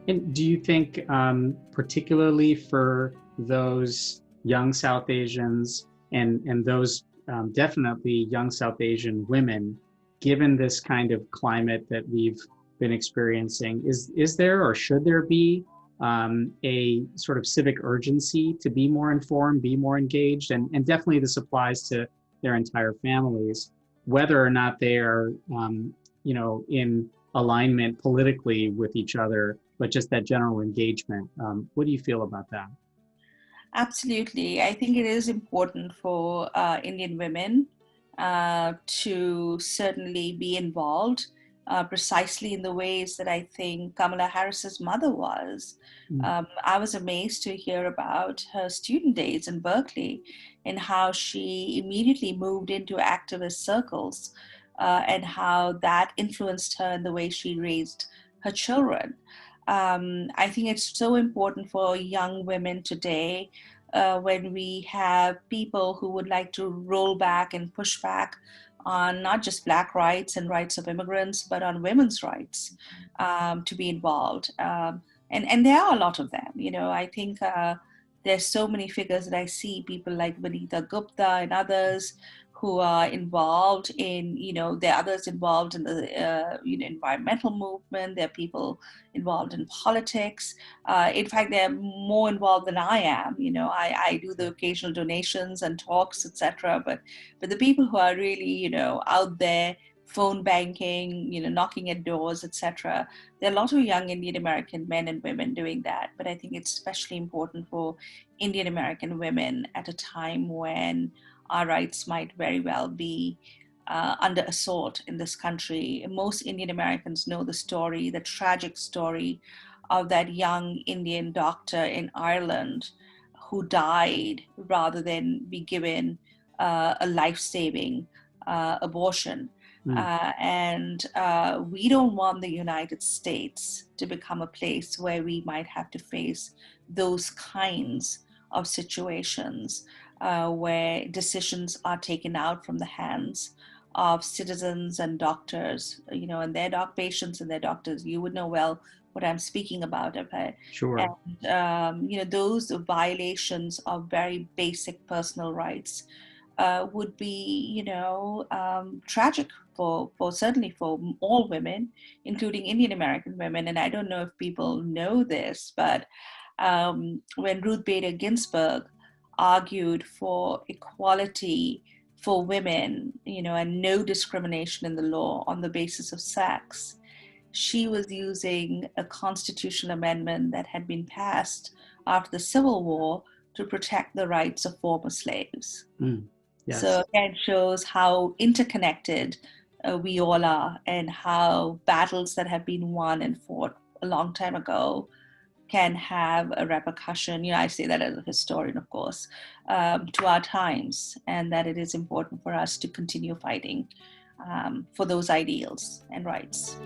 And do you think, particularly for those young South Asians and those definitely young South Asian women, given this kind of climate that we've been experiencing, is there or should there be a sort of civic urgency to be more informed, be more engaged, and definitely this applies to their entire families, whether or not they are, in alignment politically with each other, but just that general engagement. What do you feel about that? Absolutely. I think it is important for Indian women to certainly be involved precisely in the ways that I think Kamala Harris's mother was. Mm. I was amazed to hear about her student days in Berkeley and how she immediately moved into activist circles and how that influenced her in the way she raised her children. I think it's so important for young women today when we have people who would like to roll back and push back on not just Black rights and rights of immigrants, but on women's rights to be involved. And there are a lot of them. I think there's so many figures that I see, people like Vanita Gupta and others who are involved in, there are others involved in the, environmental movement. There are people involved in politics. In fact, they're more involved than I am. I do the occasional donations and talks, etc. But the people who are really, out there, phone banking, knocking at doors, etc. There are a lot of young Indian American men and women doing that. But I think it's especially important for Indian American women at a time when our rights might very well be under assault in this country. Most Indian Americans know the story, the tragic story of that young Indian doctor in Ireland who died rather than be given a life-saving abortion. Mm. And we don't want the United States to become a place where we might have to face those kinds of situations where decisions are taken out from the hands of citizens and doctors, and their patients and their doctors. You would know well what I'm speaking about, Abhay. Sure. And those violations of very basic personal rights would be, tragic for certainly for all women, including Indian American women. And I don't know if people know this, but when Ruth Bader Ginsburg argued for equality for women, and no discrimination in the law on the basis of sex, she was using a constitutional amendment that had been passed after the Civil War to protect the rights of former slaves. Mm. So Yes. again, shows how interconnected we all are and how battles that have been won and fought a long time ago can have a repercussion. I say that as a historian, of course, to our times, and that it is important for us to continue fighting for those ideals and rights.